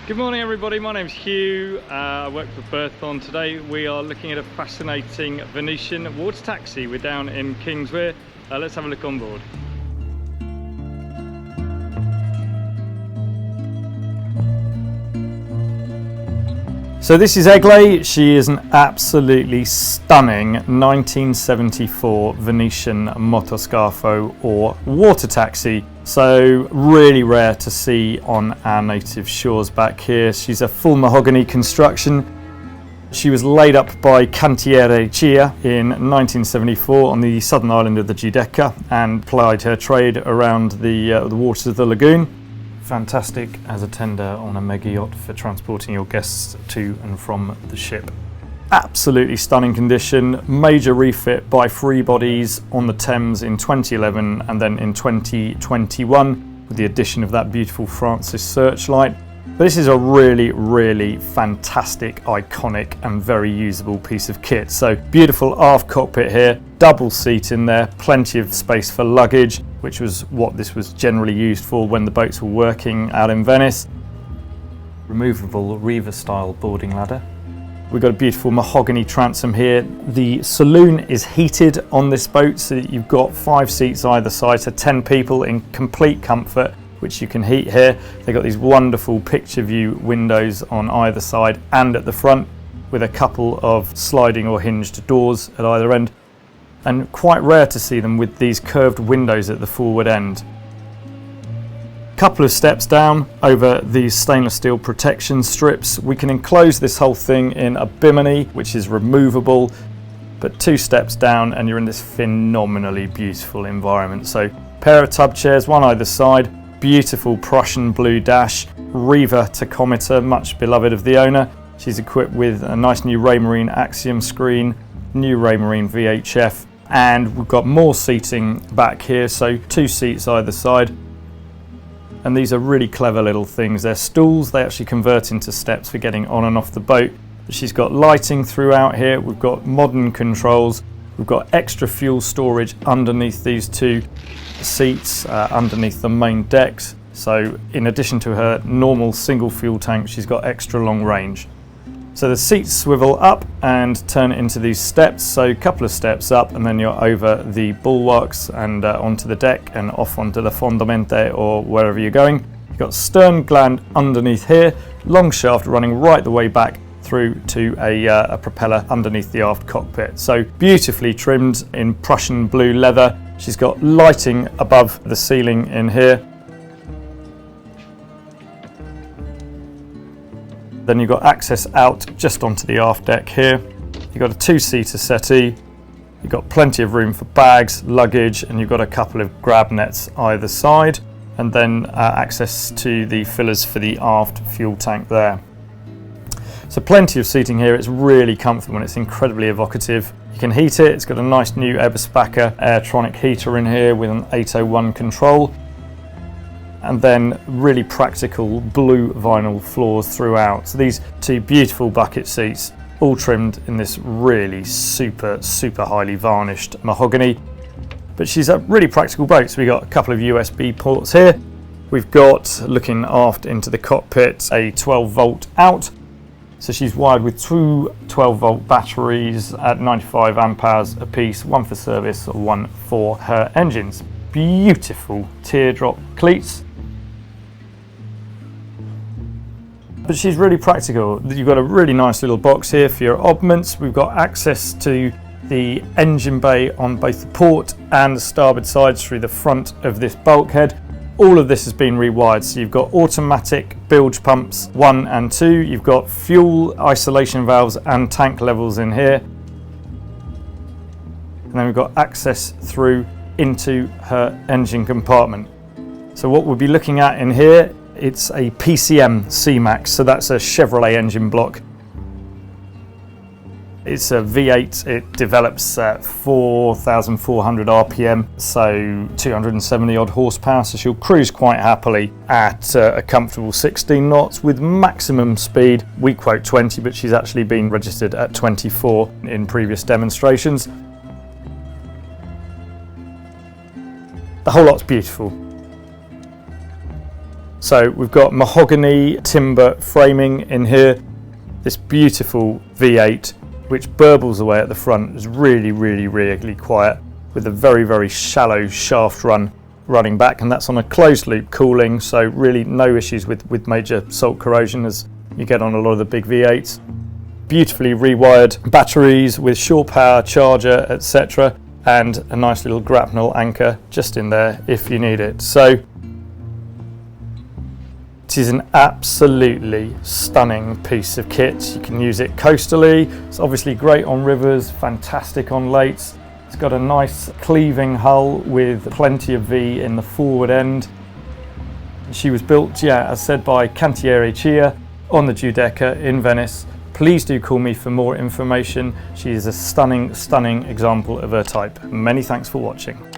Good morning everybody, my name's Hugh, I work for Berthon. Today we are looking at a fascinating Venetian water taxi. We're down in Kingswear. Let's have a look on board. So this is EGLÉ. She is an absolutely stunning 1974 Venetian Motoscafo or water taxi. So really rare to see on our native shores back here. She's a full mahogany construction. She was laid up by Cantiere Chia in 1974 on the southern island of the Giudecca and plied her trade around the waters of the lagoon. Fantastic as a tender on a mega yacht for transporting your guests to and from the ship. Absolutely stunning condition, major refit by Freebodies on the Thames in 2011 and then in 2021 with the addition of that beautiful Francis searchlight. But this is a really fantastic, iconic and very usable piece of kit. So beautiful aft cockpit here, double seat in there, plenty of space for luggage, which was what this was generally used for when the boats were working out in Venice. Removable Riva style boarding ladder. We've got a beautiful mahogany transom here. The saloon is heated on this boat, so you've got 5 seats either side, so 10 people in complete comfort, which you can heat here. They've got these wonderful picture view windows on either side and at the front, with a couple of sliding or hinged doors at either end. And quite rare to see them with these curved windows at the forward end. Couple of steps down over these stainless steel protection strips. We can enclose this whole thing in a bimini, which is removable, but 2 steps down and you're in this phenomenally beautiful environment. So pair of tub chairs, one either side, beautiful Prussian blue dash, Riva tachometer, much beloved of the owner. She's equipped with a nice new Raymarine Axiom screen, new Raymarine VHF, and we've got more seating back here, so 2 seats either side. And these are really clever little things. They're stools, they actually convert into steps for getting on and off the boat. She's got lighting throughout here, we've got modern controls, we've got extra fuel storage underneath these 2 seats, underneath the main decks. So in addition to her normal single fuel tank, she's got extra long range. So the seats swivel up and turn into these steps, so a couple of steps up and then you're over the bulwarks and onto the deck and off onto the fondamente or wherever you're going. You've got stern gland underneath here, long shaft running right the way back through to a propeller underneath the aft cockpit. So beautifully trimmed in Prussian blue leather. She's got lighting above the ceiling in here. Then you've got access out just onto the aft deck here. You've got a 2-seater settee. You've got plenty of room for bags, luggage, and you've got a couple of grab nets either side. And then access to the fillers for the aft fuel tank there. So plenty of seating here. It's really comfortable and it's incredibly evocative. You can heat it. It's got a nice new Eberspacher Airtronic heater in here with an 801 control. And then really practical blue vinyl floors throughout. So these 2 beautiful bucket seats, all trimmed in this really super highly varnished mahogany. But she's a really practical boat. So we've got a couple of USB ports here. We've got, looking aft into the cockpit, a 12-volt out. So she's wired with 2 12-volt batteries at 95 amp hours a piece, one for service, one for her engines. Beautiful teardrop cleats. But she's really practical. You've got a really nice little box here for your oddments. We've got access to the engine bay on both the port and the starboard sides through the front of this bulkhead. All of this has been rewired. So you've got automatic bilge pumps 1 and 2. You've got fuel isolation valves and tank levels in here. And then we've got access through into her engine compartment. So what we'll be looking at in here, it's a PCM C-Max, so that's a Chevrolet engine block. It's a V8, it develops at 4,400 RPM, so 270 odd horsepower, so she'll cruise quite happily at a comfortable 16 knots with maximum speed. We quote 20, but she's actually been registered at 24 in previous demonstrations. The whole lot's beautiful. So we've got mahogany timber framing in here. This beautiful V8 which burbles away at the front is really quiet, with a very shallow shaft running back, and that's on a closed loop cooling, so really no issues with major salt corrosion as you get on a lot of the big V8s. Beautifully rewired batteries with shore power charger, etc., and a nice little grapnel anchor just in there if you need it. So it is an absolutely stunning piece of kit. You can use it coastally. It's obviously great on rivers, fantastic on lakes. It's got a nice cleaving hull with plenty of V in the forward end. She was built, yeah, as said, by Cantiere Chia on the Giudecca in Venice. Please do call me for more information. She is a stunning example of her type. Many thanks for watching.